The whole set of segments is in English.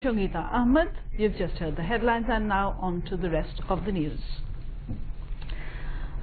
Shongita Ahmed. You've just heard the headlines, and now on to the rest of the news.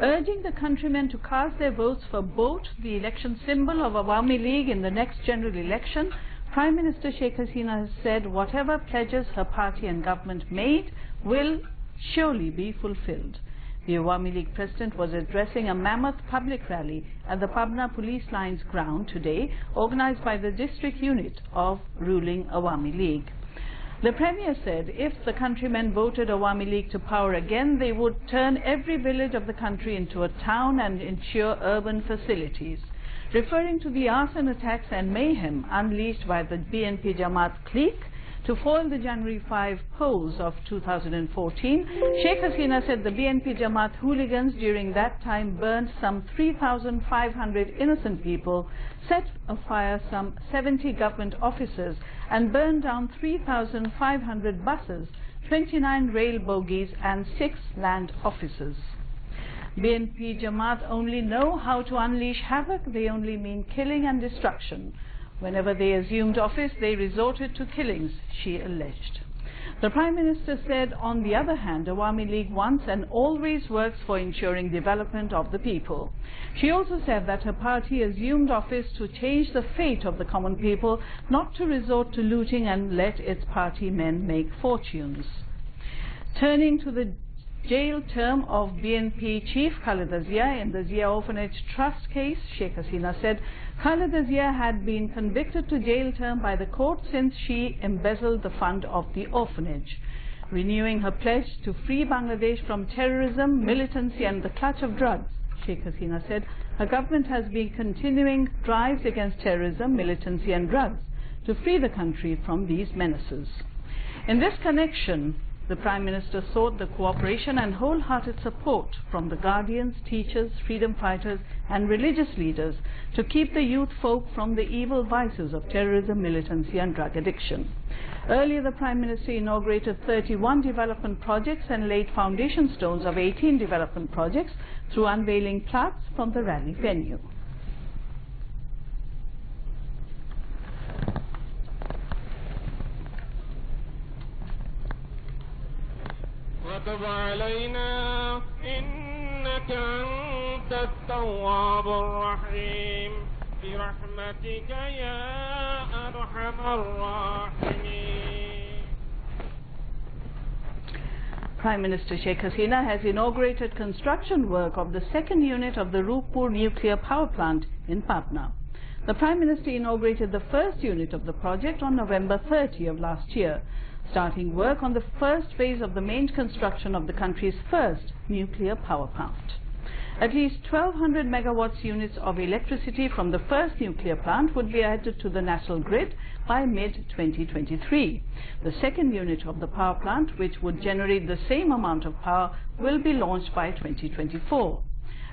Urging the countrymen to cast their votes for both the election symbol of Awami League in the next general election, Prime Minister Sheikh Hasina has said whatever pledges her party and government made will surely be fulfilled. The Awami League president was addressing a mammoth public rally at the Pabna Police Lines ground today, organized by the district unit of ruling Awami League. The Premier said if the countrymen voted Awami League to power again, they would turn every village of the country into a town and ensure urban facilities. Referring to the arson attacks and mayhem unleashed by the BNP Jamaat clique to foil the January 5 polls of 2014, Sheikh Hasina said the BNP Jamaat hooligans during that time burned some 3,500 innocent people, set afire some 70 government offices, and burned down 3,500 buses, 29 rail bogies and 6 land offices. BNP Jamaat only know how to unleash havoc. They only mean killing and destruction. Whenever they assumed office, they resorted to killings, she alleged. The Prime Minister said, on the other hand, Awami League once and always works for ensuring development of the people. She also said that her party assumed office to change the fate of the common people, not to resort to looting and let its party men make fortunes. Turning to the jail term of BNP chief Khaleda Zia in the Zia Orphanage Trust case, Sheikh Hasina said Khaleda Zia had been convicted to jail term by the court since she embezzled the fund of the orphanage. Renewing her pledge to free Bangladesh from terrorism, militancy and the clutch of drugs, Sheikh Hasina said her government has been continuing drives against terrorism, militancy and drugs to free the country from these menaces. In this connection, the Prime Minister sought the cooperation and wholehearted support from the guardians, teachers, freedom fighters and religious leaders to keep the youth folk from the evil vices of terrorism, militancy and drug addiction. Earlier, the Prime Minister inaugurated 31 development projects and laid foundation stones of 18 development projects through unveiling plaques from the rally venue. وتب علينا إنك أنت التواب الرحيم برحمتك يا أرحم الراحمين. Prime Minister Sheikh Hasina has inaugurated construction work of the second unit of the Rupur nuclear power plant in Patna. The Prime Minister inaugurated the first unit of the project on November 30 of last year, starting work on the first phase of the main construction of the country's first nuclear power plant. At least 1,200 megawatts units of electricity from the first nuclear plant would be added to the national grid by mid-2023. The second unit of the power plant, which would generate the same amount of power, will be launched by 2024.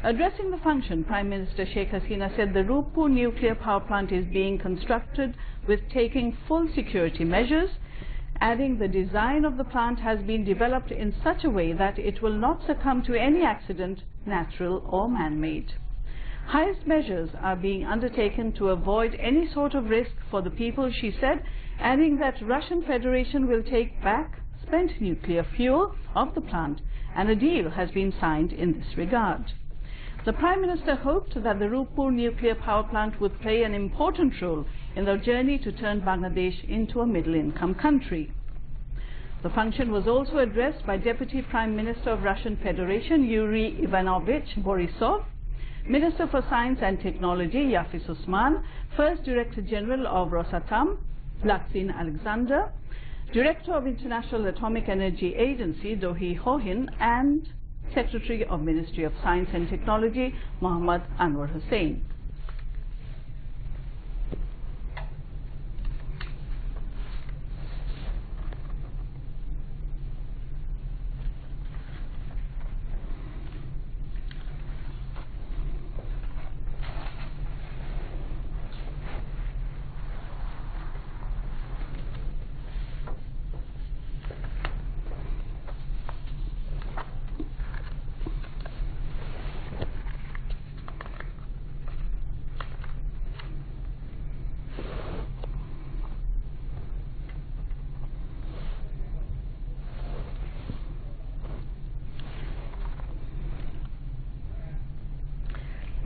Addressing the function, Prime Minister Sheikh Hasina said the Rupur nuclear power plant is being constructed with taking full security measures, adding the design of the plant has been developed in such a way that it will not succumb to any accident, natural or man-made. Highest measures are being undertaken to avoid any sort of risk for the people, she said, adding that Russian Federation will take back spent nuclear fuel of the plant, and a deal has been signed in this regard. The Prime Minister hoped that the Rupur nuclear power plant would play an important role in their journey to turn Bangladesh into a middle-income country. The function was also addressed by Deputy Prime Minister of Russian Federation Yuri Ivanovich Borisov, Minister for Science and Technology Yafis Usman, First Director General of Rosatom Laksin Alexander, Director of International Atomic Energy Agency Dohi Hohin, and Secretary of Ministry of Science and Technology Mohammad Anwar Hussain.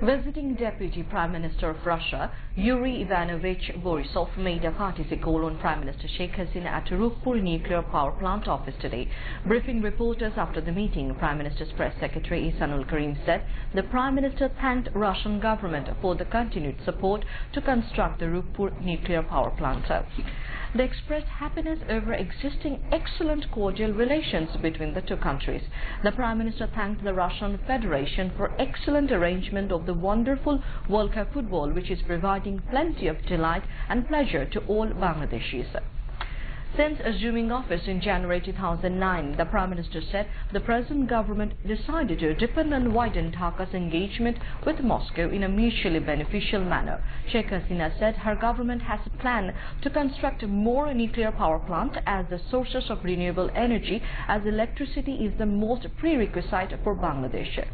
Visiting Deputy Prime Minister of Russia, Yuri Ivanovich Borisov, made a courtesy call on Prime Minister Sheikh Hasina at Ruppur nuclear power plant office today. Briefing reporters after the meeting, Prime Minister's press secretary Ihsanul Karim said the Prime Minister thanked Russian government for the continued support to construct the Ruppur nuclear power plant. They expressed happiness over existing excellent cordial relations between the two countries. The Prime Minister thanked the Russian Federation for excellent arrangement of the wonderful World Cup football, which is providing plenty of delight and pleasure to all Bangladeshis. Since assuming office in January 2009, the Prime Minister said the present government decided to deepen and widen Dhaka's engagement with Moscow in a mutually beneficial manner. Sheikh Hasina said her government has a plan to construct more nuclear power plants as the sources of renewable energy, as electricity is the most prerequisite for Bangladesh.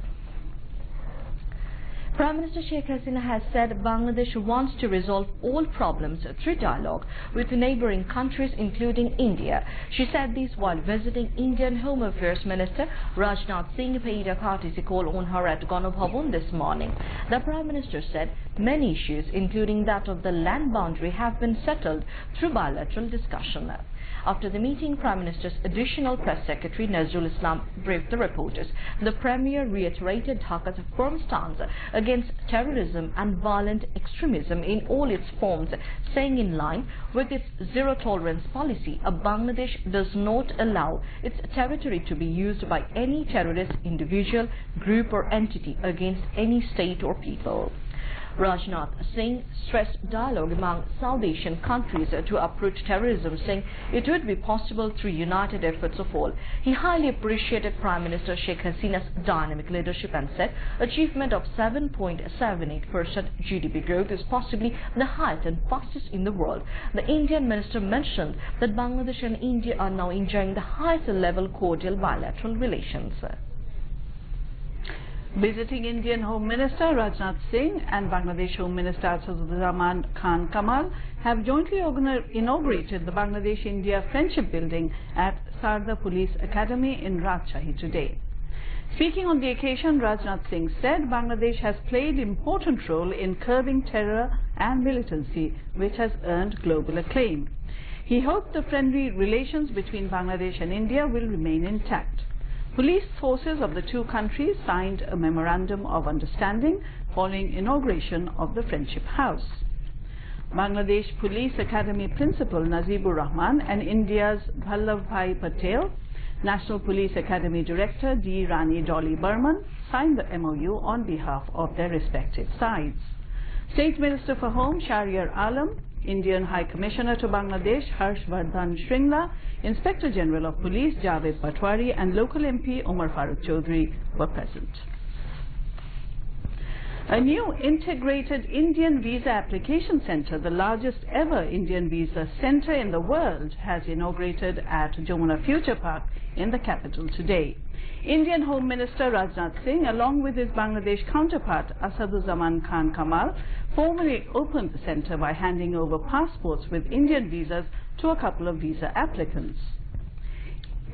Prime Minister Sheikh Hasina has said Bangladesh wants to resolve all problems through dialogue with neighbouring countries including India. She said this while visiting Indian Home Affairs Minister Rajnath Singh paid a courtesy call on her at Ganabhavan this morning. The Prime Minister said many issues, including that of the land boundary, have been settled through bilateral discussion. After the meeting, Prime Minister's additional press secretary Nazrul Islam briefed the reporters. The Premier reiterated Dhaka's firm stance against terrorism and violent extremism in all its forms, saying in line with its zero-tolerance policy, Bangladesh does not allow its territory to be used by any terrorist individual, group or entity against any state or people. Rajnath Singh stressed dialogue among South Asian countries to uproot terrorism, saying it would be possible through united efforts of all. He highly appreciated Prime Minister Sheikh Hasina's dynamic leadership and said achievement of 7.78% GDP growth is possibly the highest and fastest in the world. The Indian minister mentioned that Bangladesh and India are now enjoying the highest level cordial bilateral relations. Visiting Indian Home Minister Rajnath Singh and Bangladesh Home Minister Assaduzzahman Khan Kamal have jointly inaugurated the Bangladesh-India Friendship Building at Sarda Police Academy in Rajshahi today. Speaking on the occasion, Rajnath Singh said Bangladesh has played an important role in curbing terror and militancy, which has earned global acclaim. He hoped the friendly relations between Bangladesh and India will remain intact. Police forces of the two countries signed a memorandum of understanding following inauguration of the Friendship House. Bangladesh Police Academy Principal Nazibur Rahman and India's Bhallavbhai Patel, National Police Academy Director D. Rani Dolly Burman signed the MOU on behalf of their respective sides. State Minister for Home Shahriar Alam, Indian High Commissioner to Bangladesh Harshvardhan Shringla, Inspector General of Police Javed Patwari and local MP Omar Farooq Chaudhry were present. A new integrated Indian visa application centre, the largest ever Indian visa centre in the world, has inaugurated at Jamuna Future Park in the capital today. Indian Home Minister Rajnath Singh, along with his Bangladesh counterpart Assaduzzahman Khan Kamal, formally opened the centre by handing over passports with Indian visas to a couple of visa applicants.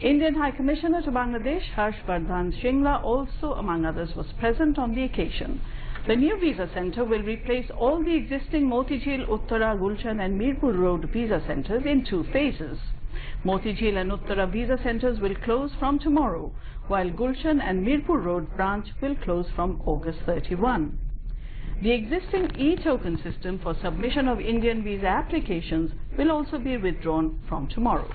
Indian High Commissioner to Bangladesh Harshvardhan Shringla also, among others, was present on the occasion. The new visa centre will replace all the existing Motijheel, Uttara, Gulshan and Mirpur Road visa centres in two phases. Motijheel and Uttara visa centres will close from tomorrow, while Gulshan and Mirpur Road branch will close from August 31. The existing e-token system for submission of Indian visa applications will also be withdrawn from tomorrow.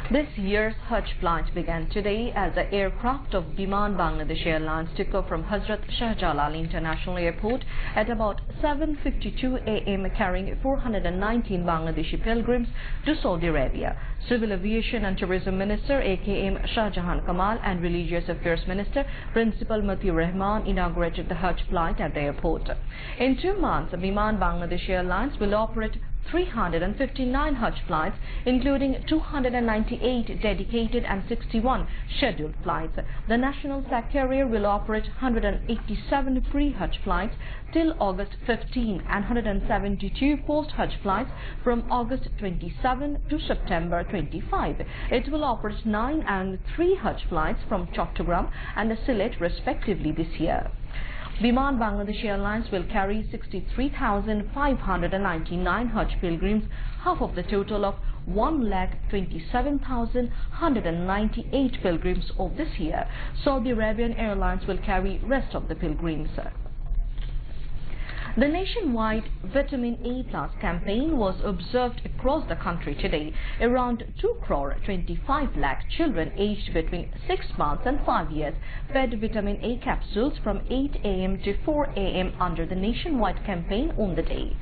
This year's Hajj flight began today as the aircraft of Biman Bangladesh Airlines took off from Hazrat Shah Jalal International Airport at about 7:52 a.m. carrying 419 Bangladeshi pilgrims to Saudi Arabia. Civil Aviation and Tourism Minister AKM Shah Jahan Kamal and Religious Affairs Minister Principal Mati Rahman inaugurated the Hajj flight at the airport. In 2 months, Biman Bangladesh Airlines will operate 359 Hajj flights, including 298 dedicated and 61 scheduled flights. The national flag carrier will operate 187 pre-Hajj flights till August 15 and 172 post-Hajj flights from August 27 to September 25. It will operate 9 and 3 Hajj flights from Chattogram and Sylhet respectively this year. Biman Bangladesh Airlines will carry 63,599 Hajj pilgrims, half of the total of 1,27,198 pilgrims of this year. Saudi Arabian Airlines will carry rest of the pilgrims. The nationwide Vitamin A Plus campaign was observed across the country today. Around 2.25 lakh children aged between 6 months and 5 years fed Vitamin A capsules from 8 a.m. to 4 a.m. under the nationwide campaign on the day.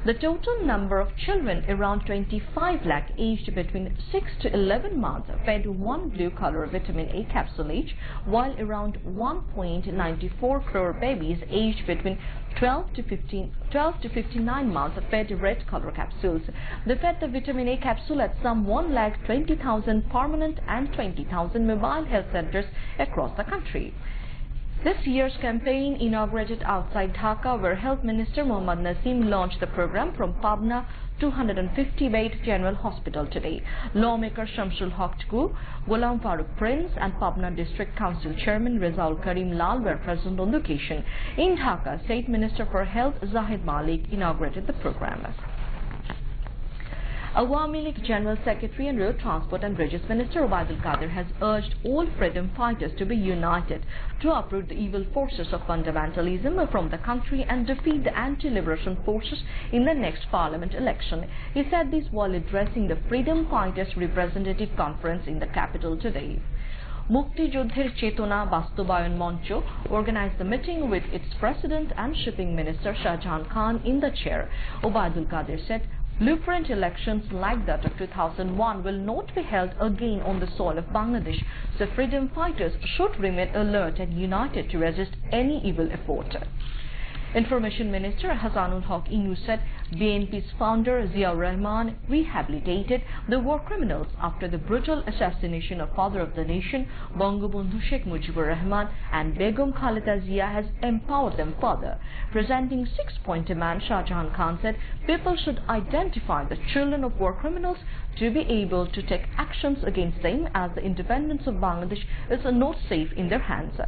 The total number of children, around 25 lakh aged between 6 to 11 months, fed one blue color vitamin A capsule each, while around 1.94 crore babies aged between 12 to 59 months fed red color capsules. They fed the vitamin A capsule at some 1,20,000 permanent and 20,000 mobile health centers across the country. This year's campaign inaugurated outside Dhaka, where Health Minister Mohammad Naseem launched the program from Pabna 250-bed General Hospital today. Lawmaker Shamsul Haq Tugu, Ghulam Farooq Prince and Pabna District Council Chairman Rizal Karim Lal were present on the occasion. In Dhaka, State Minister for Health Zahid Malik inaugurated the program. Awami League General Secretary and Road Transport and Bridges Minister Obaidul Qadir has urged all freedom fighters to be united to uproot the evil forces of fundamentalism from the country and defeat the anti-liberation forces in the next parliament election. He said this while addressing the Freedom Fighters Representative Conference in the capital today. Mukti Juddher Chetona Bastobayan Moncho organized the meeting with its President and Shipping Minister Shah Jahan Khan in the chair. Obaidul Qadir said, blueprint elections like that of 2001 will not be held again on the soil of Bangladesh, so freedom fighters should remain alert and united to resist any evil effort. Information Minister Hasanul Haq Inu said BNP's founder Ziaur Rahman rehabilitated the war criminals after the brutal assassination of father of the nation Bangabandhu Sheikh Mujibur Rahman, and Begum Khalida Zia has empowered them further. Presenting 6-point demand, Shah Jahan Khan said people should identify the children of war criminals to be able to take actions against them, as the independence of Bangladesh is not safe in their hands.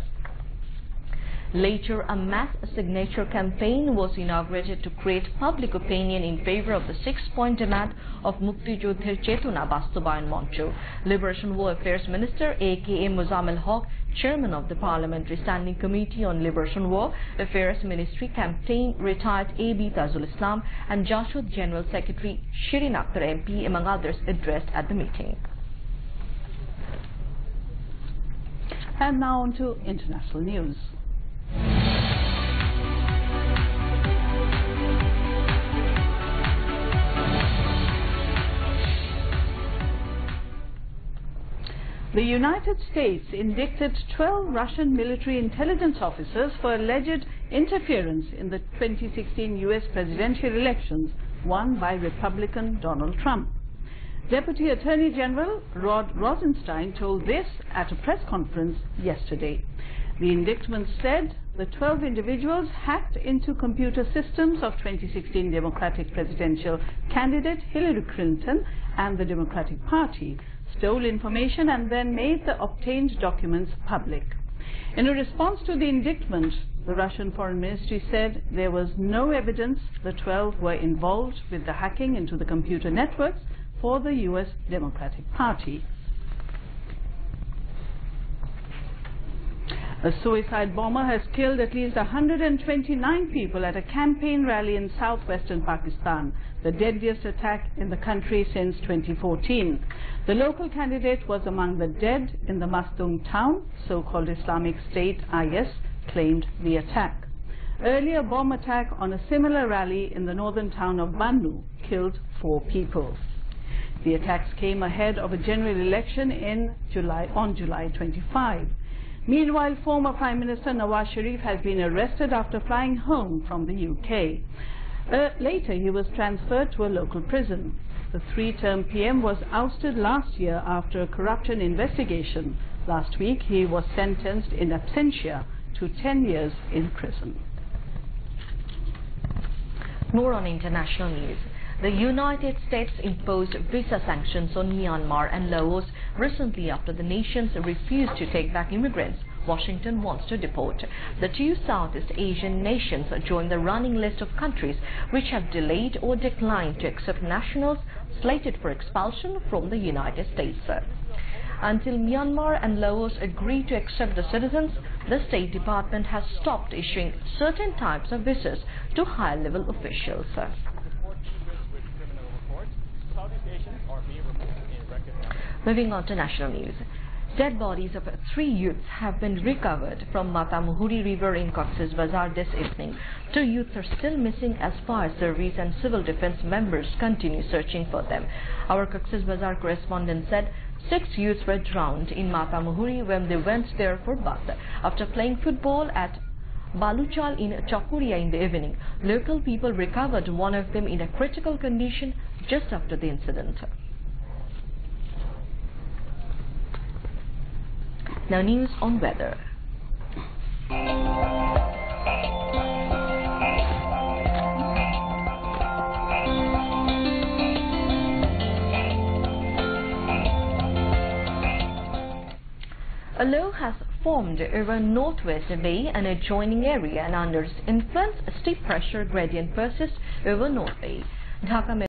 Later, a mass signature campaign was inaugurated to create public opinion in favor of the 6-point demand of Mukti Juddher Chetona Bastobayan Moncho. Liberation War Affairs Minister A.K.A. Muzammil Haq, Chairman of the Parliamentary Standing Committee on Liberation War Affairs Ministry Campaign, retired A.B. Tajul Islam, and Jashud General Secretary Shirin Akhtar MP, among others, addressed at the meeting. And now on to international news. The United States indicted 12 Russian military intelligence officers for alleged interference in the 2016 U.S. presidential elections won by Republican Donald Trump. Deputy Attorney General Rod Rosenstein told this at a press conference yesterday. The indictment said the 12 individuals hacked into computer systems of 2016 Democratic presidential candidate Hillary Clinton and the Democratic Party, stole information and then made the obtained documents public. In a response to the indictment, the Russian Foreign Ministry said there was no evidence the 12 were involved with the hacking into the computer networks for the U.S. Democratic Party. A suicide bomber has killed at least 129 people at a campaign rally in southwestern Pakistan, the deadliest attack in the country since 2014. The local candidate was among the dead in the Mastung town. So-called Islamic State IS claimed the attack. Earlier, a bomb attack on a similar rally in the northern town of Bannu killed 4 people. The attacks came ahead of a general election on July 25. Meanwhile, former Prime Minister Nawaz Sharif has been arrested after flying home from the UK. Later, he was transferred to a local prison. The three-term PM was ousted last year after a corruption investigation. Last week, he was sentenced in absentia to 10 years in prison. More on international news. The United States imposed visa sanctions on Myanmar and Laos recently after the nations refused to take back immigrants Washington wants to deport. The two Southeast Asian nations join the running list of countries which have delayed or declined to accept nationals slated for expulsion from the United States. Until Myanmar and Laos agree to accept the citizens, the State Department has stopped issuing certain types of visas to high-level officials. Moving on to national news. Dead bodies of 3 youths have been recovered from Matamuhuri River in Cox's Bazar this evening. 2 youths are still missing as fire service and civil defense members continue searching for them. Our Cox's Bazar correspondent said 6 youths were drowned in Matamuhuri when they went there for bath after playing football at Baluchal in Chakuria in the evening. Local people recovered one of them in a critical condition just after the incident. Now news on weather. A low has formed over Northwest Bay and adjoining area, and under its influence, a steep pressure gradient persists over North Bay. Dhaka